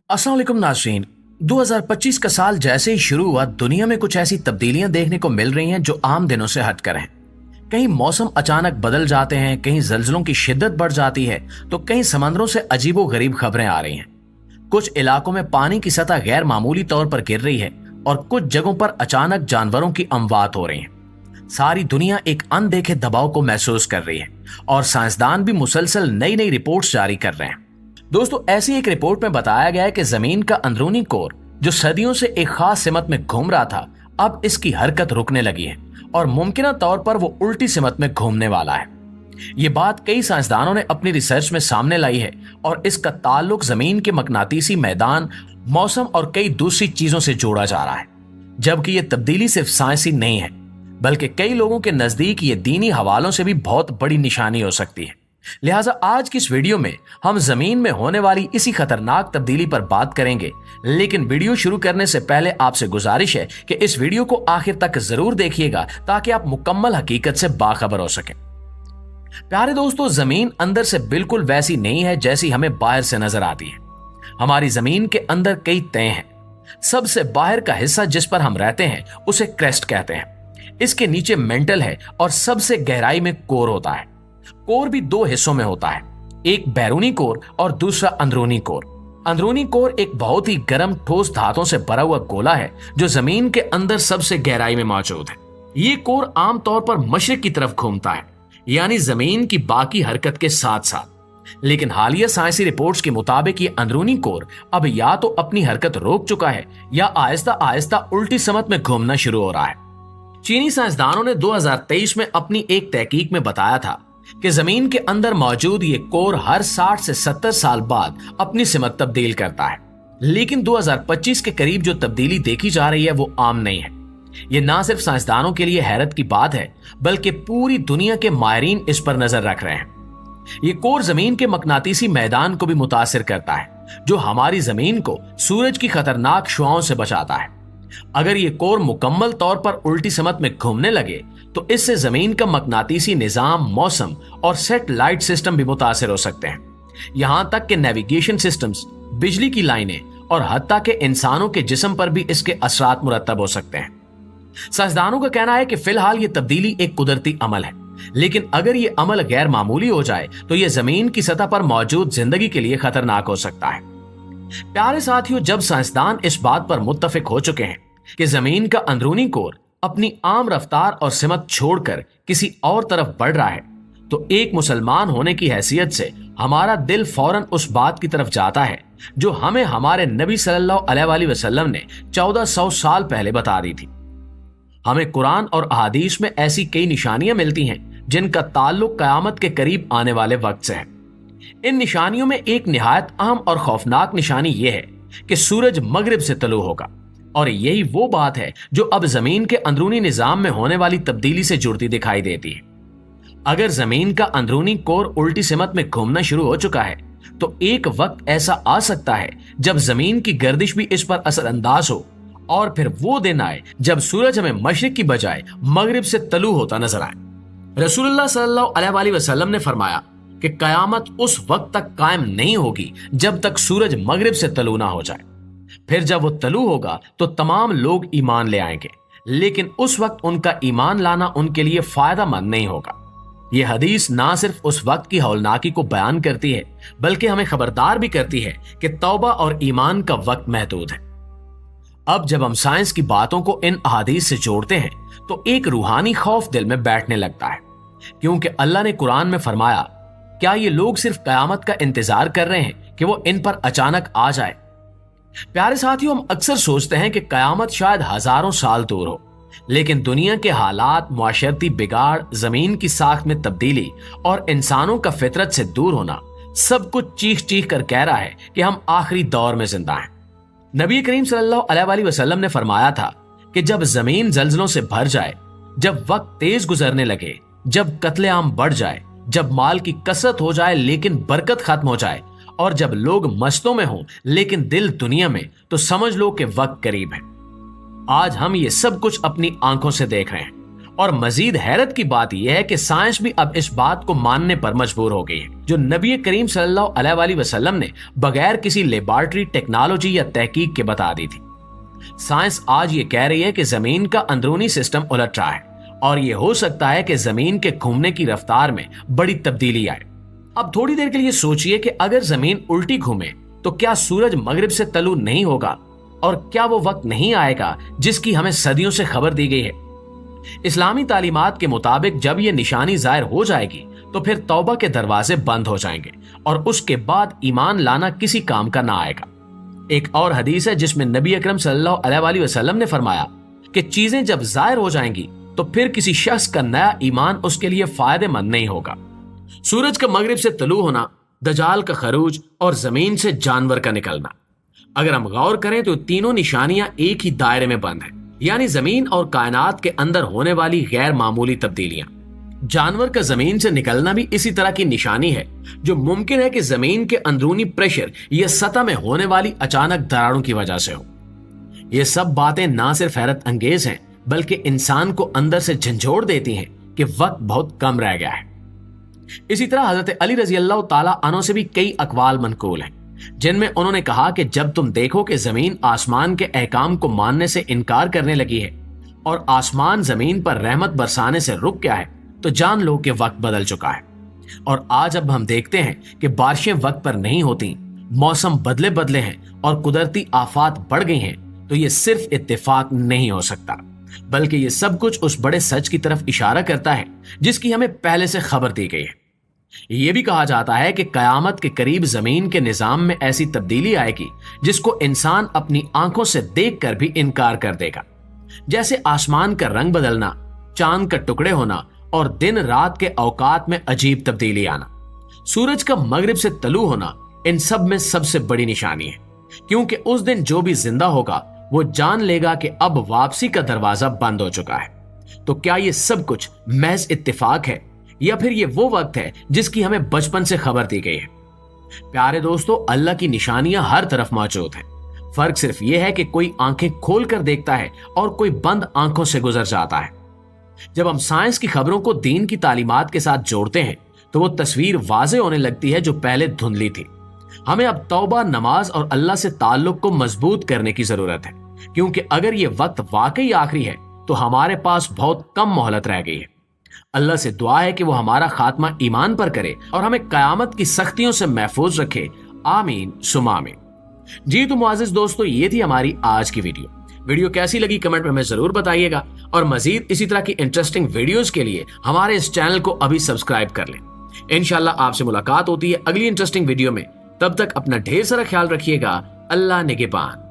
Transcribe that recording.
अस्सलाम वालेकुम नाज़रीन। 2025 का साल जैसे ही शुरू हुआ, दुनिया में कुछ ऐसी तब्दीलियां देखने को मिल रही हैं जो आम दिनों से हटकर हैं। कहीं मौसम अचानक बदल जाते हैं, कहीं ज़लज़लों की शिद्दत बढ़ जाती है, तो कहीं समंदरों से अजीबो गरीब खबरें आ रही हैं। कुछ इलाकों में पानी की सतह गैर मामूली तौर पर गिर रही है और कुछ जगहों पर अचानक जानवरों की अमवात हो रही है। सारी दुनिया एक अनदेखे दबाव को महसूस कर रही है और साइंसदान भी मुसलसल नई नई रिपोर्ट्स जारी कर रहे हैं। दोस्तों, ऐसी एक रिपोर्ट में बताया गया है कि जमीन का अंदरूनी कोर जो सदियों से एक खास सिमत में घूम रहा था, अब इसकी हरकत रुकने लगी है और मुमकिन तौर पर वो उल्टी सिमत में घूमने वाला है। ये बात कई साइंसदानों ने अपनी रिसर्च में सामने लाई है और इसका ताल्लुक जमीन के मकनातीसी मैदान, मौसम और कई दूसरी चीजों से जोड़ा जा रहा है। जबकि ये तब्दीली सिर्फ साइंसी नहीं है, बल्कि कई लोगों के नजदीक ये दीनी हवालों से भी बहुत बड़ी निशानी हो सकती है। लिहाजा आज की इस वीडियो में हम जमीन में होने वाली इसी खतरनाक तब्दीली पर बात करेंगे। लेकिन वीडियो शुरू करने से पहले आपसे गुजारिश है कि इस वीडियो को आखिर तक जरूर देखिएगा ताकि आप मुकम्मल हकीकत से बाखबर हो सकें। प्यारे दोस्तों, जमीन अंदर से बिल्कुल वैसी नहीं है जैसी हमें बाहर से नजर आती है। हमारी जमीन के अंदर कई तय हैं। सबसे बाहर का हिस्सा जिस पर हम रहते हैं उसे क्रेस्ट कहते हैं। इसके नीचे मेंटल है और सबसे गहराई में कोर होता है। कोर भी दो हिस्सों में होता है, एक बैरूनी कोर और दूसरा अंदरूनी कोर। अंदरूनी कोर एक बहुत ही गर्म ठोस धातुओं से भरा हुआ गोला है जो जमीन के अंदर सबसे गहराई में मौजूद है। ये कोर आमतौर पर मशरिक की तरफ घूमता है, यानी जमीन की बाकी हरकत के साथ साथ। लेकिन हालिया साइंसी रिपोर्ट्स के मुताबिक ये अंदरूनी कोर अब या तो अपनी हरकत रोक चुका है या आहिस्ता आहिस्ता उल्टी समत में घूमना शुरू हो रहा है। चीनी साइंसदानों ने 2023 में अपनी एक तहकीक में बताया था कि जमीन के अंदर मौजूद ये कोर हर 60 से 70 साल बाद अपनी सिमत तब्दील करता है। लेकिन 2025 के करीब जो तब्दीली देखी जा रही है वो आम नहीं है। ये ना सिर्फ साइंसदानों के लिए हैरत की बात है, बल्कि पूरी दुनिया के माहिरीन इस पर नजर रख रहे हैं। ये कोर जमीन के मकनातीसी मैदान को भी मुतासिर करता है, जो हमारी जमीन को सूरज की खतरनाक शुआओं से बचाता है। अगर ये कोर मुकम्मल तौर पर उल्टी समत में घूमने लगे तो इससे जमीन का मकनातीसी निजाम, मौसम और सैटेलाइट सिस्टम भी मुतासिर हो सकते हैं। यहां तक कि नेविगेशन सिस्टम्स, बिजली की लाइनें और हत्ता के इंसानों के जिस्म पर भी इसके असरात मुरत्तब हो सकते हैं। साइंसदानों का कहना है कि फिलहाल ये तब्दीली एक कुदरती अमल है, लेकिन अगर ये अमल गैर मामूली हो जाए तो यह जमीन की सतह पर मौजूद जिंदगी के लिए खतरनाक हो सकता है। प्यारे साथियों, जब साइंसदान इस बात पर मुत्तफिक हो चुके हैं कि जमीन का अंदरूनी कोर अपनी आम रफ्तार और सिमत छोड़कर किसी और तरफ बढ़ रहा है, तो एक मुसलमान होने की हैसियत से हमारा दिल फौरन उस बात की तरफ जाता है जो हमें हमारे नबी सल्लल्लाहु अलैहि वसल्लम ने 1400 साल पहले बता दी थी। हमें कुरान और अहादीस में ऐसी कई निशानियां मिलती हैं जिनका ताल्लुक कयामत के करीब आने वाले वक्त से है। इन निशानियों में एक निहायत अहम और खौफनाक निशानी यह है कि सूरज मगरिब से तलू होगा, और यही वो बात है जो अब जमीन के अंदरूनी निजाम में होने वाली तब्दीली से जुड़ती दिखाई देती है। अगर जमीन का अंदरूनी कोर उल्टी सिमत में घूमना शुरू हो चुका है तो एक वक्त ऐसा आ सकता है जब जमीन की गर्दिश भी इस पर असरअंदाज हो, और फिर वो दिन आए जब सूरज हमें मशरिक की बजाय मगरिब से तलू होता नजर आए। रसूलुल्लाह सल्लल्लाहु अलैहि वसल्लम ने फरमाया कि कयामत उस वक्त तक कायम नहीं होगी जब तक सूरज मगरिब से तलू ना हो जाए। फिर जब वो तलू होगा तो तमाम लोग ईमान ले आएंगे, लेकिन उस वक्त उनका ईमान लाना उनके लिए फायदा मंद नहीं होगा। यह हदीस ना सिर्फ उस वक्त की हौलनाकी को बयान करती है, बल्कि हमें खबरदार भी करती है कि तौबा और ईमान का वक्त महदूद है। अब जब हम साइंस की बातों को इन अहादीस से जोड़ते हैं तो एक रूहानी खौफ दिल में बैठने लगता है, क्योंकि अल्लाह ने कुरान में फरमाया, क्या ये लोग सिर्फ कयामत का इंतजार कर रहे हैं कि वो इन पर अचानक आ जाए। प्यारे साथियों, हम अक्सर सोचते हैं कि कयामत शायद हजारों साल दूर हो, लेकिन दुनिया के हालात, मुआशरती बिगाड़, जमीन की साख्त में तब्दीली और इंसानों का फितरत से दूर होना सब कुछ चीख चीख कर कह रहा है कि हम आखिरी दौर में जिंदा हैं। नबी करीम सल्लल्लाहु अलैहि वसल्लम ने फरमाया था कि जब जमीन जल्जलों से भर जाए, जब वक्त तेज गुजरने लगे, जब कत्लेआम बढ़ जाए, जब माल की कसरत हो जाए लेकिन बरकत खत्म हो जाए, और जब लोग मस्तों में हों लेकिन दिल दुनिया में, तो समझ लो कि वक्त करीब है। आज हम ये सब कुछ अपनी आंखों से देख रहे हैं और मजीद हैरत की बात यह है कि साइंस भी अब इस बात को मानने पर मजबूर हो गई है जो नबी करीम सल्लल्लाहु अलैहि वसल्लम ने बगैर किसी लेबॉर्टरी टेक्नोलॉजी या तहकीक के बता दी थी। साइंस आज ये कह रही है कि जमीन का अंदरूनी सिस्टम उलट रहा है और ये हो सकता है कि जमीन के घूमने की रफ्तार में बड़ी तब्दीली आए। अब थोड़ी देर के लिए सोचिए कि अगर जमीन उल्टी घूमे तो क्या सूरज मगरिब से तलू नहीं होगा, और क्या वो वक्त नहीं आएगा जिसकी हमें सदियों से खबर दी गई है। इस्लामी तालीमात के मुताबिक जब ये निशानी जाहिर हो जाएगी तो फिर तौबा के दरवाजे बंद हो जाएंगे और उसके बाद ईमान लाना किसी काम का ना आएगा। एक और हदीस है जिसमें नबी अकरम सल्लल्लाहु अलैहि वसल्लम ने फरमाया कि चीजें जब जाहिर हो जाएंगी तो फिर किसी शख्स का नया ईमान उसके लिए फायदेमंद नहीं होगा। सूरज का मगरिब से तलू होना, दजाल का खरूज और जमीन से जानवर का निकलना। अगर हम गौर करें तो तीनों निशानियां एक ही दायरे में बंद हैं, यानी जमीन और कायनात के अंदर होने वाली गैर मामूली तब्दीलियां। जानवर का जमीन से निकलना भी इसी तरह की निशानी है जो मुमकिन है कि जमीन के अंदरूनी प्रेशर या सतह में होने वाली अचानक दरारों की वजह से हो। ये सब बातें ना सिर्फ हैरत अंगेज हैं बल्कि इंसान को अंदर से झंझोड़ देती हैं कि वक्त बहुत कम रह गया है। इसी तरह हजरत अली रजी अल्लाह ताला अन्हु से भी कई अकवाल मनकूल हैं जिनमें उन्होंने कहा कि जब तुम देखो कि जमीन आसमान के अहकाम को मानने से इनकार करने लगी है और आसमान जमीन पर रहमत बरसाने से रुक गया है तो जान लो कि वक्त बदल चुका है। और आज अब हम देखते हैं कि बारिशें वक्त पर नहीं होती, मौसम बदले बदले हैं और कुदरती आफात बढ़ गई हैं, तो ये सिर्फ इत्तेफाक नहीं हो सकता बल्कि ये सब कुछ उस बड़े सच की तरफ इशारा करता है जिसकी हमें पहले से खबर दी गई है। ये भी कहा जाता है कि कयामत के करीब जमीन के निजाम में ऐसी तब्दीली आएगी जिसको इंसान अपनी आंखों से देखकर भी इनकार कर देगा, जैसे आसमान का रंग बदलना, चांद का टुकड़े होना और दिन रात के औकात में अजीब तब्दीली आना। सूरज का मगरिब से तलू होना इन सब में सबसे बड़ी निशानी है, क्योंकि उस दिन जो भी जिंदा होगा वो जान लेगा कि अब वापसी का दरवाजा बंद हो चुका है। तो क्या ये सब कुछ महज इत्तेफाक है या फिर ये वो वक्त है जिसकी हमें बचपन से खबर दी गई है? प्यारे दोस्तों, अल्लाह की निशानियां हर तरफ मौजूद हैं। फर्क सिर्फ ये है कि कोई आंखें खोल कर देखता है और कोई बंद आंखों से गुजर जाता है। जब हम साइंस की खबरों को दीन की तालीमात के साथ जोड़ते हैं तो वो तस्वीर वाज़े होने लगती है जो पहले धुंधली थी। हमें अब तौबा, नमाज और अल्लाह से ताल्लुक को मजबूत करने की जरूरत है, क्योंकि अगर ये वक्त वाकई आखिरी है तो हमारे पास बहुत कम मोहलत रह गई है। अल्लाह से दुआ है कि वो हमारा खात्मा ईमान पर करे और हमें कयामत की सख्तियों से महफूज रखे। आमीन सुमा आमीन। जी तो मुआजिज दोस्तों, ये थी हमारी आज की वीडियो कैसी लगी कमेंट में हमें जरूर बताइएगा और मजीद इसी तरह की इंटरेस्टिंग वीडियोस के लिए हमारे इस चैनल को अभी सब्सक्राइब कर लें। इंशाल्लाह आपसे मुलाकात होती है अगली इंटरेस्टिंग वीडियो में। तब तक अपना ढेर सारा ख्याल रखिएगा। अल्लाह निगहबान।